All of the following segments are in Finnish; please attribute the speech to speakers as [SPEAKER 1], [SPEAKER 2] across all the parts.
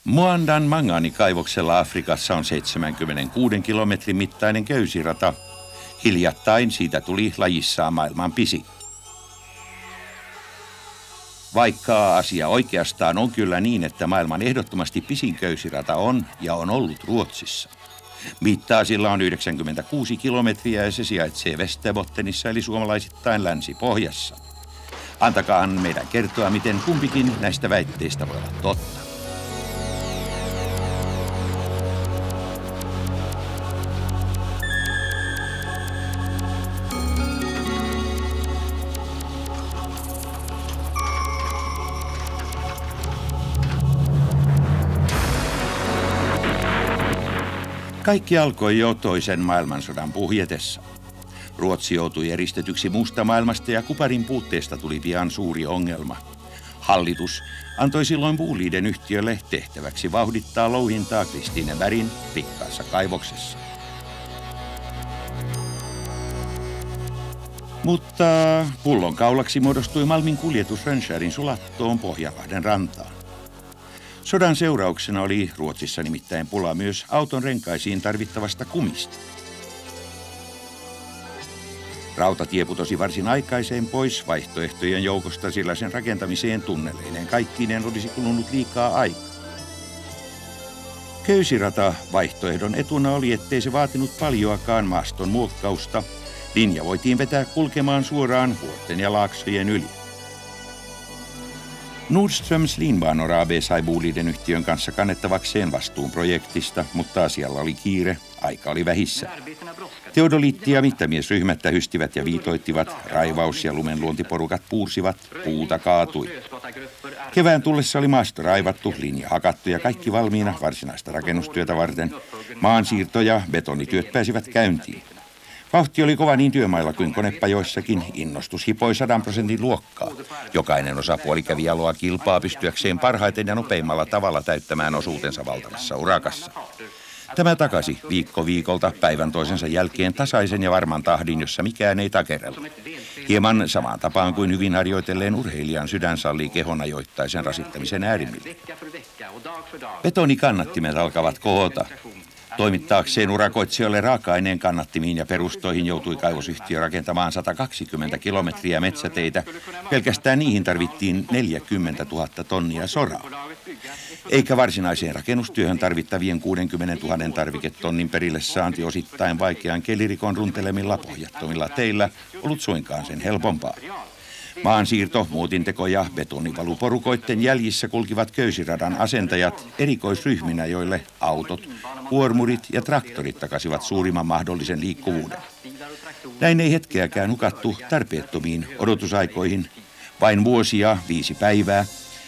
[SPEAKER 1] Moandan mangaanikaivoksella Afrikassa on 76 kilometrin mittainen köysirata. Hiljattain siitä tuli lajissaan maailman pisin. Vaikka asia oikeastaan on kyllä niin, että maailman ehdottomasti pisin köysirata on ja on ollut Ruotsissa. Mittaa sillä on 96 kilometriä ja se sijaitsee Västerbottenissa eli suomalaisittain länsipohjassa. Antakaahan meidän kertoa, miten kumpikin näistä väitteistä voi olla totta. Kaikki alkoi jo toisen maailmansodan puhjetessa. Ruotsi joutui eristetyksi muusta maailmasta ja kuparin puutteesta tuli pian suuri ongelma. Hallitus antoi silloin Boliden yhtiölle tehtäväksi vauhdittaa louhintaa Kristinebergin rikkaassa kaivoksessa. Mutta pullonkaulaksi muodostui malmin kuljetus Rönnskärin sulattoon Pohjanlahden rantaan. Sodan seurauksena oli Ruotsissa nimittäin pula myös auton renkaisiin tarvittavasta kumista. Rautatie putosi varsin aikaiseen pois vaihtoehtojen joukosta, sillä sen rakentamiseen tunneleineen kaikkineen olisi kulunut liikaa aikaa. Köysirata vaihtoehdon etuna oli, ettei se vaatinut paljoakaan maaston muokkausta. Linja voitiin vetää kulkemaan suoraan vuorten ja laaksojen yli. Nordströms Linbanor AB sai Boliden yhtiön kanssa kannettavakseen vastuun projektista, mutta asialla oli kiire, aika oli vähissä. Teodoliitti- ja mittamiesryhmät tähystivät ja viitoittivat, raivaus- ja lumenluontiporukat puursivat, puuta kaatui. Kevään tullessa oli maasto raivattu, linja hakattu ja kaikki valmiina varsinaista rakennustyötä varten. Maansiirto- ja betonityöt pääsivät käyntiin. Vauhti oli kova niin työmailla kuin konepajoissakin, innostus hipoi 100% luokkaa. Jokainen osapuoli kävi jaloa kilpaa pystyäkseen parhaiten ja nopeimmalla tavalla täyttämään osuutensa valtavassa urakassa. Tämä takasi viikko viikolta päivän toisensa jälkeen tasaisen ja varman tahdin, jossa mikään ei takerella. Hieman samaan tapaan kuin hyvin harjoitelleen urheilijan sydän sallii kehon ajoittaisen rasittamisen äärimmille. Betonikannattimet alkavat kohota. Toimittaakseen urakoitsijoille raaka-aineen kannattimiin ja perustoihin joutui kaivosyhtiö rakentamaan 120 kilometriä metsäteitä. Pelkästään niihin tarvittiin 40 000 tonnia soraa. Eikä varsinaiseen rakennustyöhön tarvittavien 60 000 tarviketonnin perille saanti osittain vaikean kelirikon runtelemilla pohjattomilla teillä ollut suinkaan sen helpompaa. Maansiirto, muutinteko ja betonivaluporukoitten jäljissä kulkivat köysiradan asentajat erikoisryhminä, joille autot, kuormurit ja traktorit takasivat suurimman mahdollisen liikkuvuuden. Näin ei hetkeäkään hukattu tarpeettomiin odotusaikoihin. Vain vuosia 5 päivää,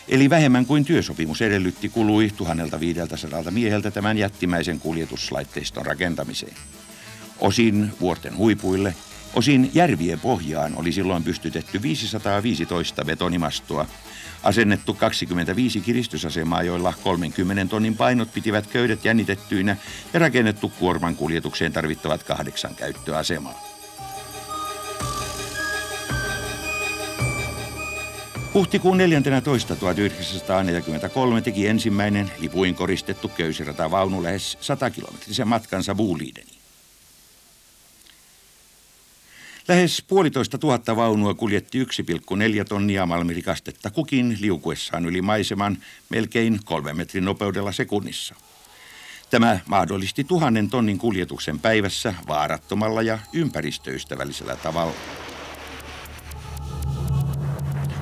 [SPEAKER 1] eli vähemmän kuin työsopimus edellytti, kului 1500 mieheltä tämän jättimäisen kuljetuslaitteiston rakentamiseen. Osin vuorten huipuille, osin järvien pohjaan oli silloin pystytetty 515 betonimastoa, asennettu 25 kiristysasemaa, joilla 30 tonnin painot pitivät köydet jännitettyinä ja rakennettu kuorman kuljetukseen tarvittavat 8 käyttöasemaa. Huhtikuun 14. 1943 teki ensimmäinen lipuin koristettu köysirata-vaunu lähes 100-kilometrisen matkansa Bolideniin. Lähes 1,500 vaunua kuljetti 1,4 tonnia malmirikastetta kukin liukuessaan yli maiseman melkein 3 metrin nopeudella sekunnissa. Tämä mahdollisti 1000 tonnin kuljetuksen päivässä vaarattomalla ja ympäristöystävällisellä tavalla.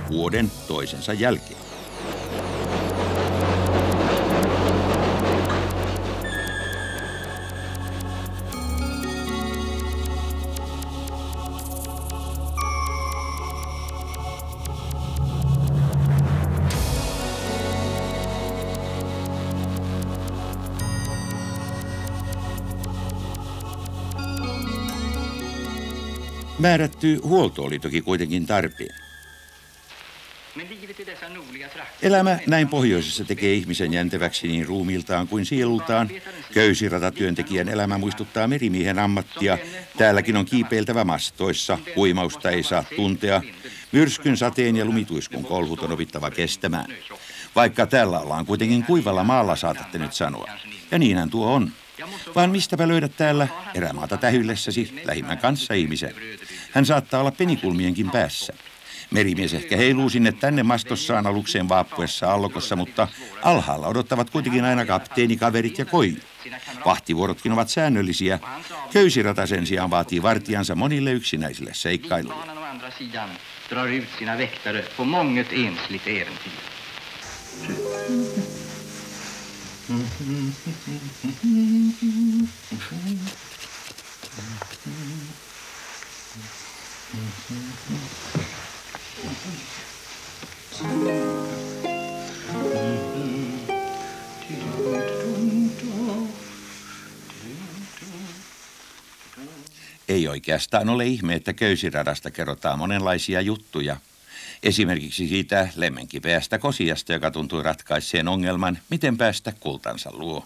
[SPEAKER 1] Vuoden toisensa jälkeen. Määrätty huolto oli toki kuitenkin tarpeen. Elämä näin pohjoisessa tekee ihmisen jänteväksi niin ruumiiltaan kuin sielultaan. Köysiratatyöntekijän elämä muistuttaa merimiehen ammattia. Täälläkin on kiipeiltävä mastoissa, huimausta ei saa tuntea. Myrskyn, sateen ja lumituiskun kolhut on opittava kestämään. Vaikka täällä ollaan kuitenkin kuivalla maalla, saatatte nyt sanoa. Ja niinhän tuo on. Vaan mistäpä löydät täällä erämaata tähyllessäsi lähimmän kanssa ihmisen. Hän saattaa olla penikulmienkin päässä. Merimies ehkä heiluu sinne tänne mastossaan alukseen vaappuessa allokossa, mutta alhaalla odottavat kuitenkin aina kapteeni, kaverit ja koiju. Vahtivuorotkin ovat säännöllisiä. Köysirata sen sijaan vaatii vartijansa monille yksinäisille seikkailuille.
[SPEAKER 2] Drar ut sina väktare på månget ensligt äventyr.
[SPEAKER 1] Ei oikeastaan ole ihme, että köysiradasta kerrotaan monenlaisia juttuja. Esimerkiksi siitä lemmenkipeästä Kosiasta, joka tuntui ratkaisseen ongelman, miten päästä kultansa luo.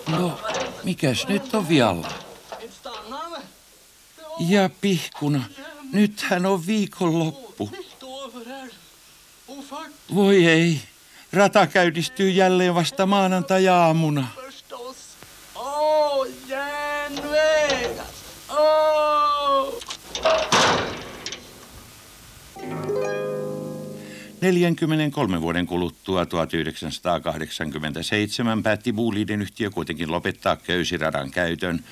[SPEAKER 1] No, mikäs nyt on vialla? Ja pihkuna, nythän on viikonloppu. Voi ei, rata käynnistyy jälleen vasta maanantai-aamuna. 43 vuoden kuluttua 1987 päätti Boliden yhtiö kuitenkin lopettaa köysiradan käytön.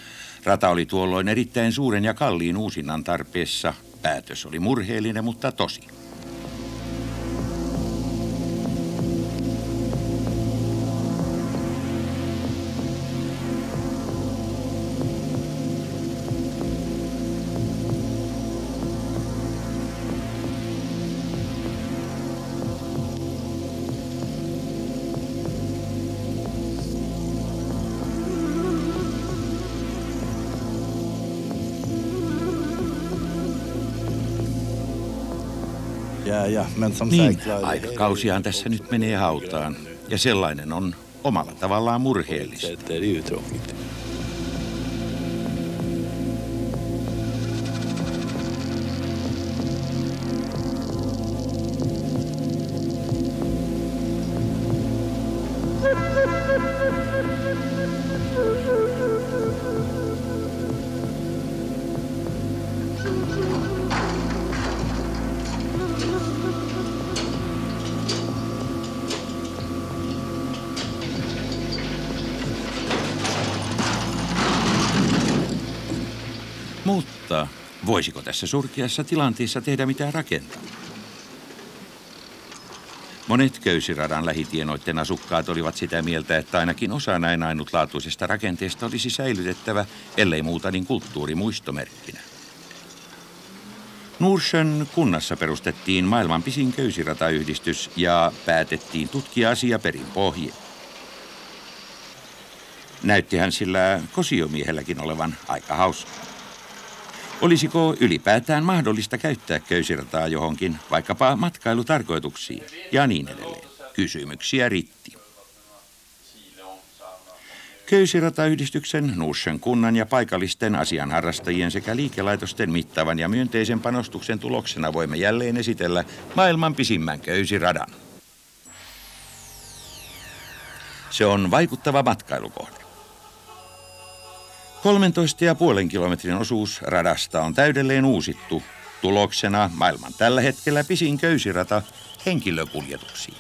[SPEAKER 1] Rata oli tuolloin erittäin suuren ja kalliin uusinnan tarpeessa. Päätös oli murheellinen, mutta tosi. Niin, aikakausiaan tässä nyt menee hautaan. Ja sellainen on omalla tavallaan murheellista. Mutta Voisiko tässä surkeassa tilanteessa tehdä mitään rakentaa? Monet köysiradan lähitienoiden asukkaat olivat sitä mieltä, että ainakin osa näin ainutlaatuisesta rakenteesta olisi säilytettävä, ellei muuta niin kulttuurimuistomerkkinä. Norsjön kunnassa perustettiin maailman pisin köysiratayhdistys ja päätettiin tutkia asia perin pohjin. Näyttihän sillä kosiomiehelläkin olevan aika hauska. Olisiko ylipäätään mahdollista käyttää köysirataa johonkin, vaikkapa matkailutarkoituksiin ja niin edelleen? Kysymyksiä riitti. Köysiratayhdistyksen, Norsjön kunnan ja paikallisten asianharrastajien sekä liikelaitosten mittavan ja myönteisen panostuksen tuloksena voimme jälleen esitellä maailman pisimmän köysiradan. Se on vaikuttava matkailukohde. 13,5 kilometrin osuus radasta on täydelleen uusittu. Tuloksena maailman tällä hetkellä pisin köysirata henkilökuljetuksiin.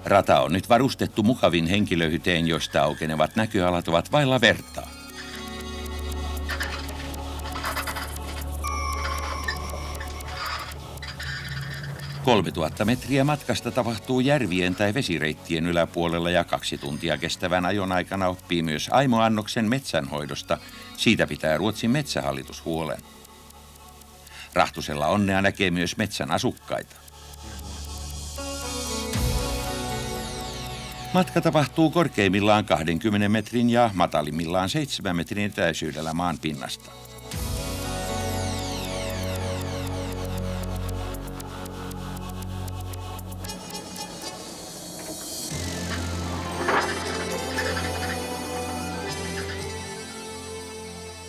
[SPEAKER 1] Rata on nyt varustettu mukavin henkilöhyteen, joista aukenevat näköalat ovat vailla vertaa. – 3000 metriä matkasta tapahtuu järvien tai vesireittien yläpuolella ja 2 tuntia kestävän ajon aikana oppii myös aimoannoksen metsänhoidosta. Siitä pitää Ruotsin metsähallitus huolen. Rahtusella onnea näkee myös metsän asukkaita. Matka tapahtuu korkeimmillaan 20 metrin ja matalimmillaan 7 metrin etäisyydellä maan pinnasta.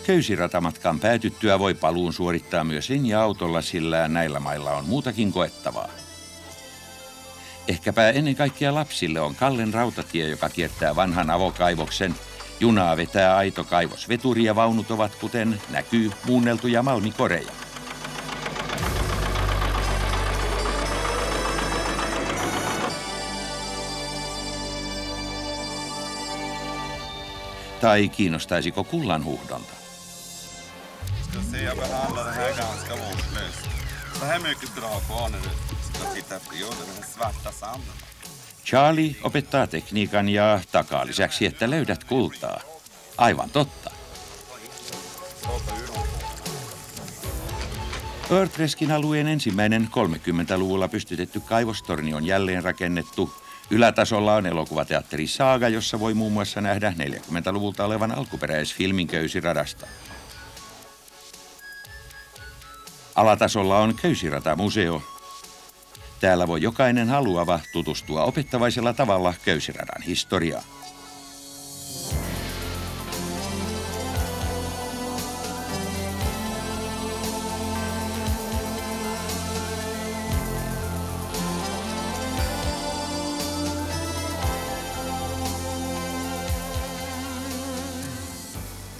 [SPEAKER 1] Köysiratamatkan päätyttyä voi paluun suorittaa myös linja-autolla, sillä näillä mailla on muutakin koettavaa. Ehkäpä ennen kaikkea lapsille on Kallen rautatie, joka kiertää vanhan avokaivoksen. Junaa vetää aito kaivosveturi ja vaunut ovat, kuten näkyy, muunneltuja malmikoreja. Tai kiinnostaisiko kullanhuuhdonta? Charlie opettaa tekniikan ja takaa lisäksi, että löydät kultaa. Aivan totta. Örtreskin alueen ensimmäinen 30-luvulla pystytetty kaivostorni on jälleen rakennettu. Ylätasolla on elokuvateatteri Saga, jossa voi muun muassa nähdä 40-luvulta olevan alkuperäisfilmin Köysiradasta. Alatasolla on Köysiratamuseo. Täällä voi jokainen haluava tutustua opettavaisella tavalla Köysiradan historiaan.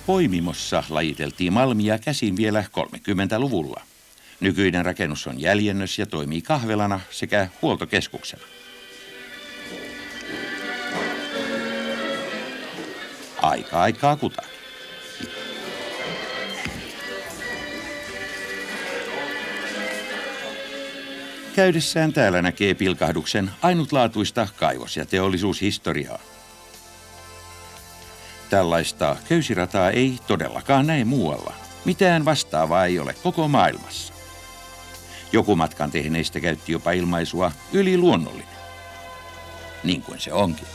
[SPEAKER 1] Poimimossa lajiteltiin malmia käsin vielä 30-luvulla. Nykyinen rakennus on jäljennös ja toimii kahvelana sekä huoltokeskuksena. Aikaa kutakin. Käydessään täällä näkee pilkahduksen ainutlaatuista kaivos- ja teollisuushistoriaa. Tällaista köysirataa ei todellakaan näe muualla. Mitään vastaavaa ei ole koko maailmassa. Joku matkan tehneistä käytti jopa ilmaisua yliluonnollinen. Niin kuin se onkin.